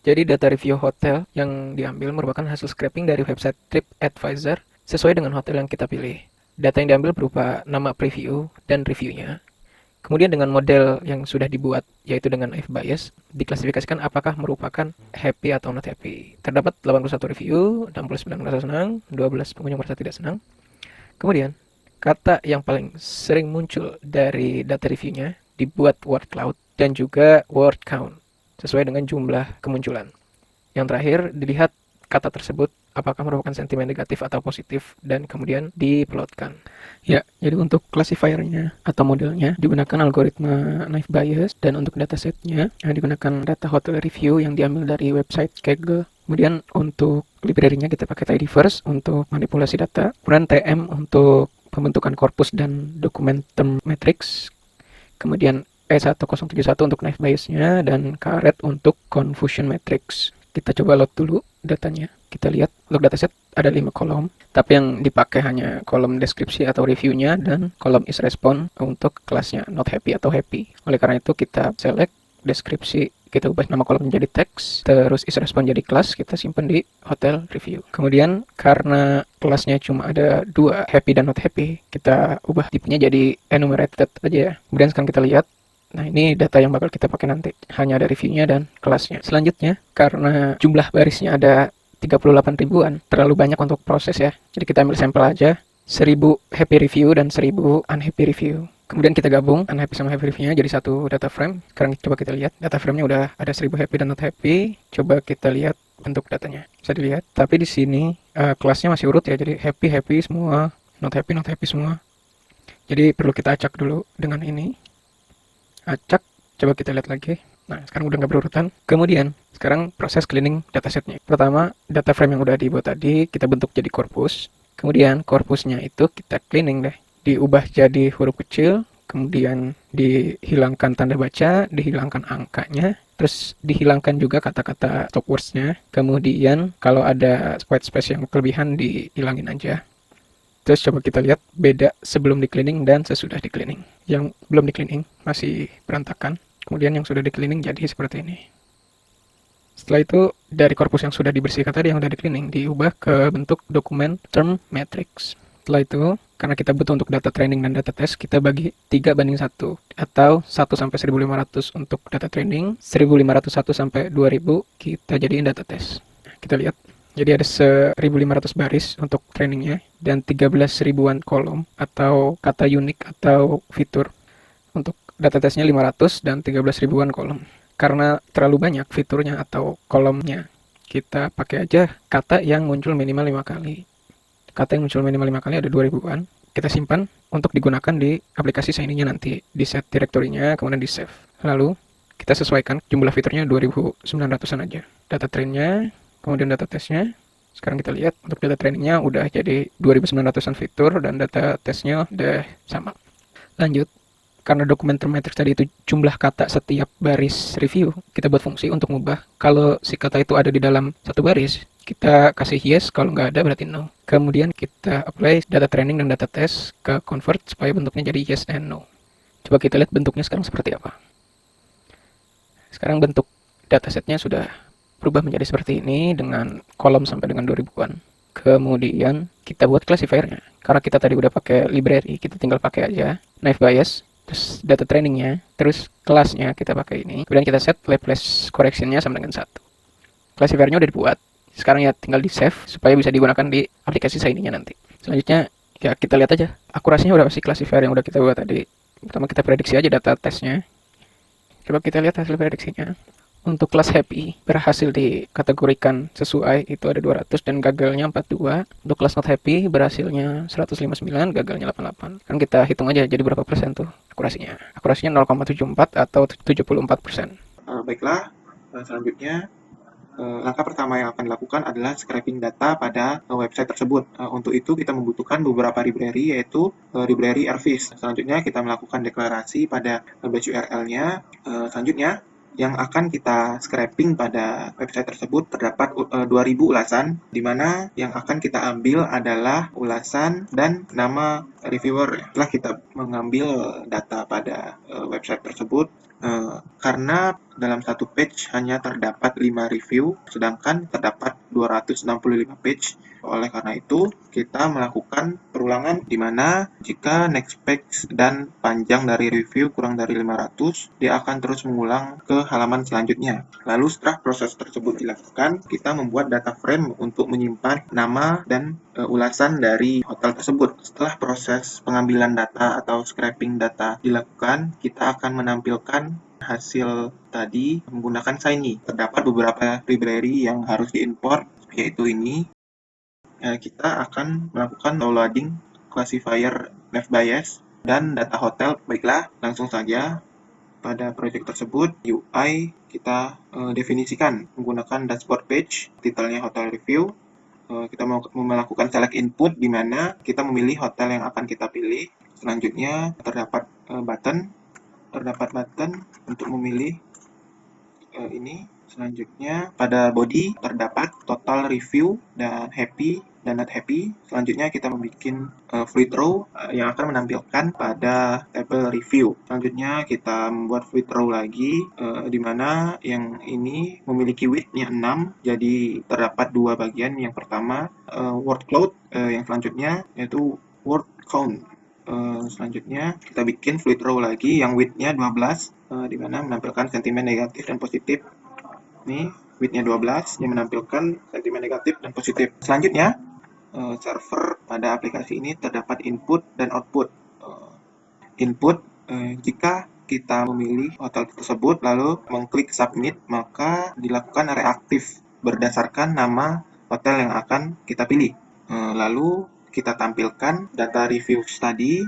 Jadi data review hotel yang diambil merupakan hasil scraping dari website TripAdvisor sesuai dengan hotel yang kita pilih. Data yang diambil berupa nama preview dan reviewnya. Kemudian dengan model yang sudah dibuat, yaitu dengan F-bias, diklasifikasikan apakah merupakan happy atau not happy. Terdapat 81 review, 69 merasa senang, 12 pengunjung merasa tidak senang. Kemudian, kata yang paling sering muncul dari data reviewnya dibuat word cloud dan juga word count sesuai dengan jumlah kemunculan. Yang terakhir, dilihat kata tersebut apakah merupakan sentimen negatif atau positif dan kemudian diplotkan. Ya, jadi untuk classifiernya atau modelnya digunakan algoritma Naive Bayes dan untuk datasetnya digunakan data hotel review yang diambil dari website Kaggle. Kemudian untuk library-nya kita pakai tidyverse untuk manipulasi data. Kemudian TM untuk pembentukan korpus dan dokumen term matrix. Kemudian E1071 untuk Naive Bayes-nya dan Caret untuk confusion matrix. Kita coba load dulu datanya. Kita lihat untuk dataset ada 5 kolom, tapi yang dipakai hanya kolom deskripsi atau reviewnya dan kolom is response untuk kelasnya not happy atau happy. Oleh karena itu kita select deskripsi, kita ubah nama kolom menjadi teks, terus is response jadi kelas, kita simpan di hotel review. Kemudian karena kelasnya cuma ada 2, happy dan not happy, kita ubah tipenya jadi enumerated aja ya. Kemudian sekarang kita lihat. Nah, ini data yang bakal kita pakai nanti. Hanya ada reviewnya dan kelasnya. Selanjutnya, karena jumlah barisnya ada 38 ribuan, terlalu banyak untuk proses ya. Jadi kita ambil sampel aja, 1000 happy review dan 1000 unhappy review. Kemudian kita gabung unhappy sama happy reviewnya jadi satu data frame. Sekarang coba kita lihat, data framenya udah ada 1000 happy dan not happy. Coba kita lihat bentuk datanya. Bisa dilihat, tapi di sini kelasnya masih urut ya. Jadi happy semua, not happy semua. Jadi perlu kita acak dulu dengan ini. Acak, coba kita lihat lagi. Nah, sekarang udah nggak berurutan. Kemudian, sekarang proses cleaning datasetnya. Pertama, data frame yang udah dibuat tadi, kita bentuk jadi korpus. Kemudian, korpusnya itu kita cleaning deh. Diubah jadi huruf kecil, kemudian dihilangkan tanda baca, dihilangkan angkanya, terus dihilangkan juga kata-kata stop words-nya. Kemudian, kalau ada white space yang kelebihan, dihilangin aja. Terus coba kita lihat beda sebelum di cleaning dan sesudah di cleaning. Yang belum di cleaning masih berantakan. Kemudian yang sudah di cleaning jadi seperti ini. Setelah itu dari korpus yang sudah dibersihkan tadi yang sudah di cleaning diubah ke bentuk dokumen term matrix. Setelah itu karena kita butuh untuk data training dan data test, kita bagi 3:1 atau 1 sampai 1500 untuk data training, 1501 sampai 2000 kita jadiin data test. Kita lihat. Jadi ada 1500 baris untuk trainingnya dan 13 ribuan kolom atau kata unik atau fitur. Untuk data testnya 500 dan 13 ribuan kolom. Karena terlalu banyak fiturnya atau kolomnya, kita pakai aja kata yang muncul minimal 5 kali. Kata yang muncul minimal 5 kali ada 2000-an. Kita simpan untuk digunakan di aplikasi Shiny-nya nanti. Di set directory-nya, kemudian di save. Lalu kita sesuaikan jumlah fiturnya 2900-an aja. Data train-nya, kemudian data testnya. Sekarang kita lihat untuk data trainingnya udah jadi 2900-an fitur dan data testnya udah sama. Lanjut, karena dokumen term matrix tadi itu jumlah kata setiap baris review, kita buat fungsi untuk mengubah kalau si kata itu ada di dalam satu baris, kita kasih yes, kalau nggak ada berarti no. Kemudian kita apply data training dan data test ke convert supaya bentuknya jadi yes and no. Coba kita lihat bentuknya sekarang seperti apa. Sekarang bentuk datasetnya sudah berubah menjadi seperti ini dengan kolom sampai dengan 2000-an. Kemudian kita buat classifiernya. Karena kita tadi udah pakai library, kita tinggal pakai aja Naive Bayes, terus data trainingnya, terus kelasnya kita pakai ini. Kemudian kita set Laplace correctionnya sama dengan 1. Classifiernya udah dibuat. Sekarang ya tinggal di save supaya bisa digunakan di aplikasi Shiny-nya nanti. Selanjutnya ya kita lihat aja akurasinya udah pasti classifier yang udah kita buat tadi. Pertama kita prediksi aja data testnya. Coba kita lihat hasil prediksinya. Untuk kelas happy berhasil dikategorikan sesuai itu ada 200 dan gagalnya 42. Untuk kelas not happy berhasilnya 159, gagalnya 88. Kan kita hitung aja jadi berapa persen tuh akurasinya. Akurasinya 0,74 atau 74%. Baiklah, selanjutnya langkah pertama yang akan dilakukan adalah scraping data pada website tersebut. Untuk itu kita membutuhkan beberapa library yaitu library Airfish. Selanjutnya kita melakukan deklarasi pada batch URL-nya. Selanjutnya yang akan kita scraping pada website tersebut terdapat 2000 ulasan, di mana yang akan kita ambil adalah ulasan dan nama reviewer. Setelah kita mengambil data pada website tersebut, Karena dalam satu page hanya terdapat 5 review, sedangkan terdapat 265 page. Oleh karena itu, kita melakukan perulangan di mana jika next page dan panjang dari review kurang dari 500, dia akan terus mengulang ke halaman selanjutnya. Lalu setelah proses tersebut dilakukan, kita membuat data frame untuk menyimpan nama dan ulasan dari hotel tersebut. Setelah proses pengambilan data atau scraping data dilakukan, kita akan menampilkan hasil tadi menggunakan Shiny. Terdapat beberapa library yang harus diimport, yaitu ini. Kita akan melakukan downloading classifier left bias dan data hotel. Baiklah, langsung saja pada project tersebut UI kita definisikan menggunakan dashboard page, titelnya hotel review. Kita mau melakukan select input di mana kita memilih hotel yang akan kita pilih. Selanjutnya terdapat button untuk memilih ini. Selanjutnya pada body terdapat total review dan happy dan not happy. Selanjutnya kita membuat fluid row yang akan menampilkan pada tabel review. Selanjutnya kita membuat fluid row lagi di mana yang ini memiliki width-nya 6, jadi terdapat dua bagian. Yang pertama word cloud, yang selanjutnya yaitu word count. Selanjutnya kita bikin fluid row lagi yang width-nya 12, di mana menampilkan sentimen negatif dan positif. Ini width-nya 12 yang menampilkan sentimen negatif dan positif. Selanjutnya server pada aplikasi ini terdapat input dan output. Input jika kita memilih hotel tersebut lalu mengklik submit, maka dilakukan reaktif berdasarkan nama hotel yang akan kita pilih. Lalu kita tampilkan data review tadi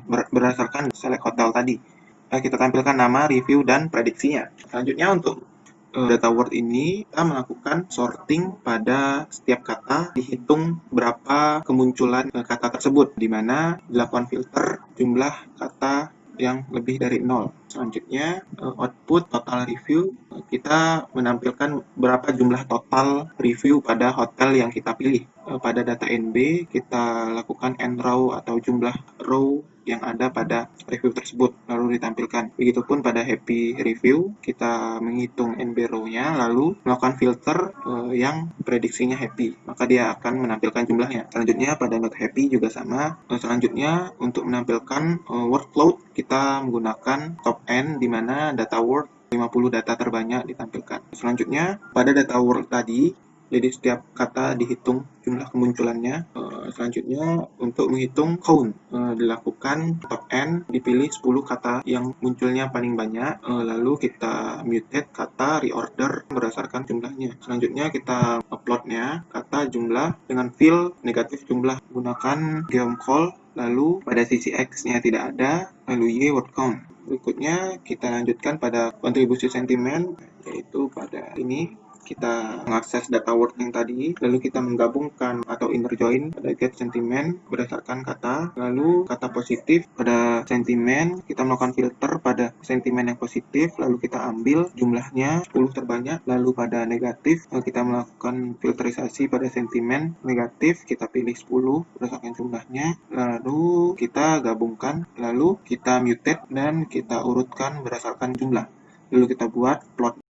berdasarkan select hotel tadi. Kita tampilkan nama, review, dan prediksinya. Selanjutnya untuk data word ini kita melakukan sorting pada setiap kata, dihitung berapa kemunculan kata tersebut, di mana dilakukan filter jumlah kata yang lebih dari 0. Selanjutnya output total review, kita menampilkan berapa jumlah total review pada hotel yang kita pilih. Pada data NB kita lakukan n row atau jumlah row yang ada pada review tersebut lalu ditampilkan. Begitupun pada happy review kita menghitung NB row-nya lalu melakukan filter yang prediksinya happy, maka dia akan menampilkan jumlahnya. Selanjutnya pada not happy juga sama. Selanjutnya untuk menampilkan word cloud kita menggunakan top n di mana data word 50 data terbanyak ditampilkan. Selanjutnya pada data word tadi, jadi setiap kata dihitung jumlah kemunculannya. Selanjutnya untuk menghitung count dilakukan top n, dipilih 10 kata yang munculnya paling banyak, lalu kita mutate kata reorder berdasarkan jumlahnya. Selanjutnya kita uploadnya kata jumlah dengan fill negatif jumlah gunakan geom call, lalu pada sisi x-nya tidak ada, lalu y word count. Berikutnya kita lanjutkan pada kontribusi sentimen, yaitu pada ini kita mengakses data word yang tadi, lalu kita menggabungkan atau inner join pada get sentimen berdasarkan kata, lalu kata positif pada sentimen, kita melakukan filter pada sentimen yang positif, lalu kita ambil jumlahnya 10 terbanyak, lalu pada negatif kita melakukan filterisasi pada sentimen negatif, kita pilih 10 berdasarkan jumlahnya, lalu kita gabungkan, lalu kita mutate dan kita urutkan berdasarkan jumlah, lalu kita buat plot